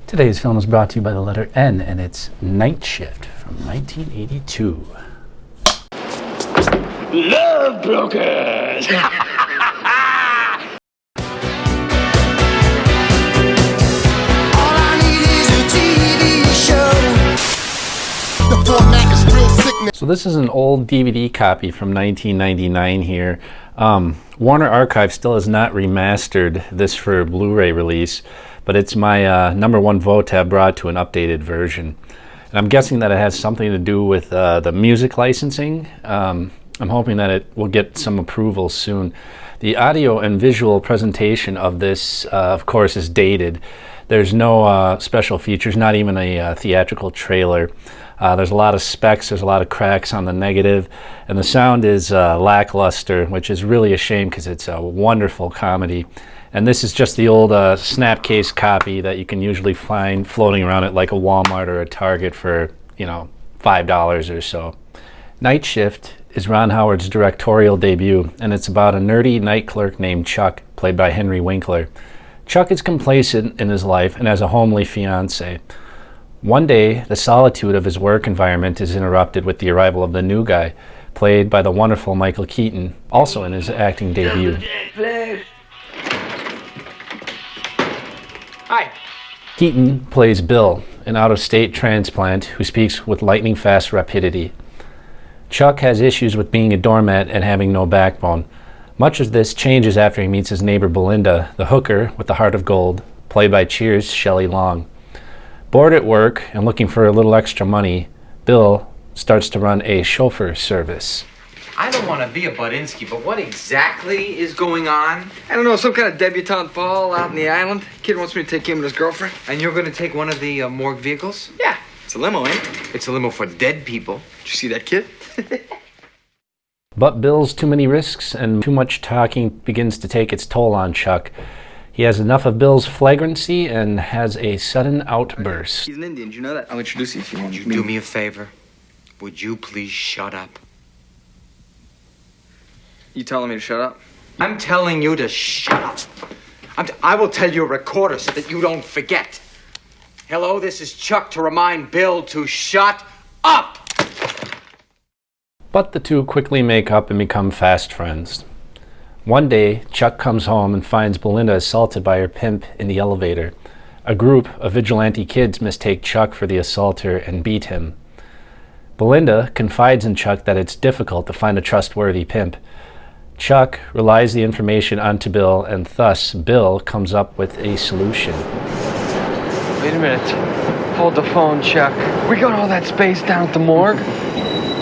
Today's film is brought to you by the letter N, and it's Night Shift from 1982. Love Brokers! So this is an old DVD copy from 1999 here. Warner Archive still has not remastered this for Blu-ray release, but it's my #1 vote to have brought to an updated version. And I'm guessing that it has something to do with the music licensing. I'm hoping that it will get some approval soon. The audio and visual presentation of this, of course, is dated. There's no special features, not even a theatrical trailer. There's a lot of specs, there's a lot of cracks on the negative, and the sound is lackluster, which is really a shame because it's a wonderful comedy. And this is just the old snapcase copy that you can usually find floating around at like a Walmart or a Target for, $5 or so. Night Shift is Ron Howard's directorial debut, and it's about a nerdy night clerk named Chuck, played by Henry Winkler. Chuck is complacent in his life and has a homely fiancée. One day, the solitude of his work environment is interrupted with the arrival of the new guy, played by the wonderful Michael Keaton, also in his acting debut. Hi. Keaton plays Bill, an out-of-state transplant who speaks with lightning-fast rapidity. Chuck has issues with being a doormat and having no backbone. Much of this changes after he meets his neighbor Belinda, the hooker with the heart of gold, played by Cheers' Shelley Long. Bored at work and looking for a little extra money, Bill starts to run a chauffeur service. I don't want to be a Budinsky, but what exactly is going on? I don't know, some kind of debutante ball out in the island. Kid wants me to take him and his girlfriend. And you're going to take one of the morgue vehicles? Yeah, it's a limo, ain't it? It's a limo for dead people. Did you see that kid? But Bill's too many risks and too much talking begins to take its toll on Chuck. He has enough of Bill's flagrancy and has a sudden outburst. He's an Indian, do you know that? I'll introduce you if you want. Would you do me a favor? Would you please shut up? You telling me to shut up? I'm telling you to shut up. I will tell your recorder so that you don't forget. Hello, this is Chuck to remind Bill to shut up! But the two quickly make up and become fast friends. One day, Chuck comes home and finds Belinda assaulted by her pimp in the elevator. A group of vigilante kids mistake Chuck for the assaulter and beat him. Belinda confides in Chuck that it's difficult to find a trustworthy pimp. Chuck relies the information onto Bill, and thus Bill comes up with a solution. Wait a minute. Hold the phone, Chuck. We got all that space down at the morgue.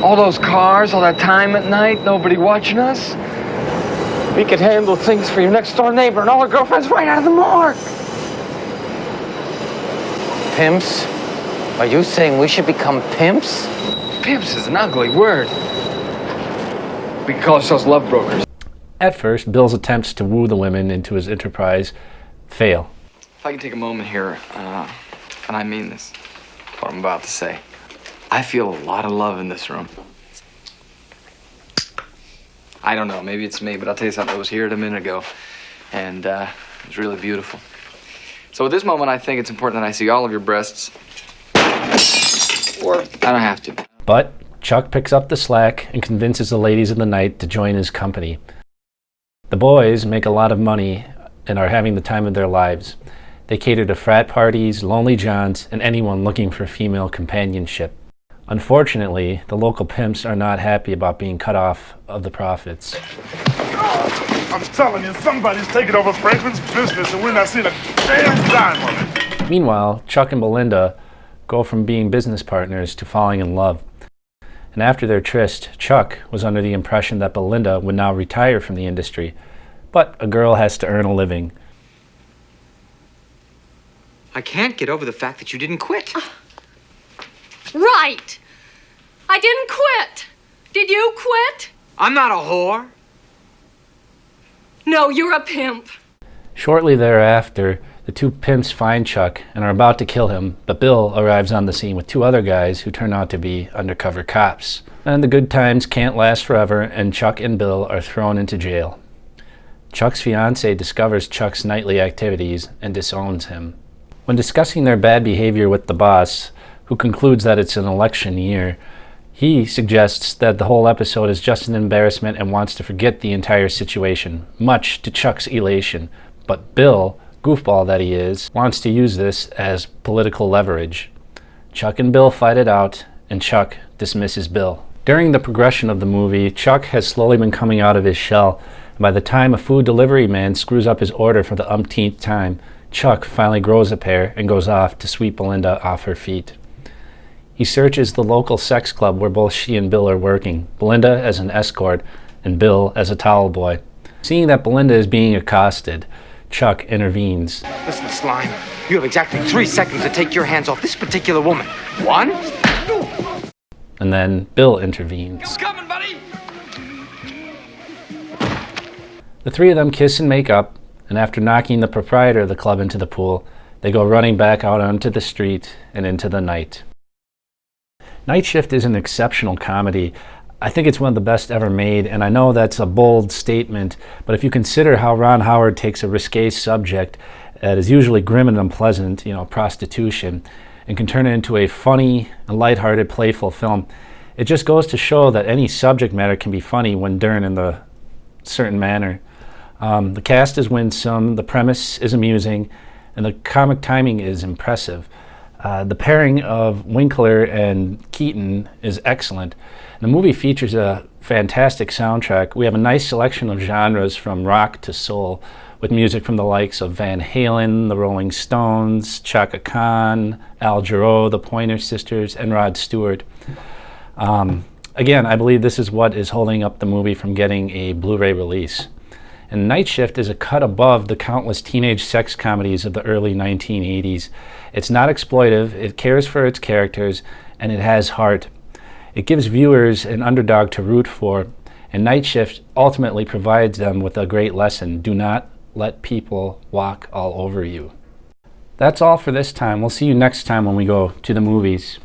All those cars, all that time at night, nobody watching us. We could handle things for your next door neighbor and all her girlfriends right out of the morgue. Pimps? Are you saying we should become pimps? Pimps is an ugly word. We can call ourselves love brokers. At first, Bill's attempts to woo the women into his enterprise fail. If I can take a moment here, and I mean this, what I'm about to say. I feel a lot of love in this room. I don't know, maybe it's me, but I'll tell you something. I was here a minute ago, and it was really beautiful. So at this moment, I think it's important that I see all of your breasts. Or I don't have to. But Chuck picks up the slack and convinces the ladies of the night to join his company. The boys make a lot of money and are having the time of their lives. They cater to frat parties, lonely johns, and anyone looking for female companionship. Unfortunately, the local pimps are not happy about being cut off of the profits. I'm telling you, somebody's taking over Franklin's business and we're not seeing a damn dime of it. Meanwhile, Chuck and Belinda go from being business partners to falling in love. And after their tryst, Chuck was under the impression that Belinda would now retire from the industry. But a girl has to earn a living. I can't get over the fact that you didn't quit. Right. I didn't quit. Did you quit? I'm not a whore. No, you're a pimp. Shortly thereafter, the two pimps find Chuck and are about to kill him, but Bill arrives on the scene with two other guys who turn out to be undercover cops. And the good times can't last forever, and Chuck and Bill are thrown into jail. Chuck's fiancée discovers Chuck's nightly activities and disowns him. When discussing their bad behavior with the boss, who concludes that it's an election year, he suggests that the whole episode is just an embarrassment and wants to forget the entire situation, much to Chuck's elation. But Bill, goofball that he is, wants to use this as political leverage. Chuck and Bill fight it out, and Chuck dismisses Bill. During the progression of the movie, Chuck has slowly been coming out of his shell, and by the time a food delivery man screws up his order for the umpteenth time, Chuck finally grows a pair and goes off to sweep Belinda off her feet. He searches the local sex club where both she and Bill are working, Belinda as an escort and Bill as a towel boy. Seeing that Belinda is being accosted, Chuck intervenes. Listen, Slime, you have exactly 3 seconds to take your hands off this particular woman. 1. And then Bill intervenes. Coming, buddy! The three of them kiss and make up, and after knocking the proprietor of the club into the pool, they go running back out onto the street and into the night. Night Shift is an exceptional comedy. I think it's one of the best ever made, and I know that's a bold statement, but if you consider how Ron Howard takes a risque subject that is usually grim and unpleasant, prostitution, and can turn it into a funny and lighthearted, playful film, it just goes to show that any subject matter can be funny when done in the certain manner. The cast is winsome, the premise is amusing, and the comic timing is impressive. The pairing of Winkler and Keaton is excellent. The movie features a fantastic soundtrack. We have a nice selection of genres from rock to soul, with music from the likes of Van Halen, the Rolling Stones, Chaka Khan, Al Jarreau, the Pointer Sisters, and Rod Stewart. Again, I believe this is what is holding up the movie from getting a Blu-ray release. And Night Shift is a cut above the countless teenage sex comedies of the early 1980s. It's not exploitive, it cares for its characters, and it has heart. It gives viewers an underdog to root for, and Night Shift ultimately provides them with a great lesson. Do not let people walk all over you. That's all for this time. We'll see you next time when we go to the movies.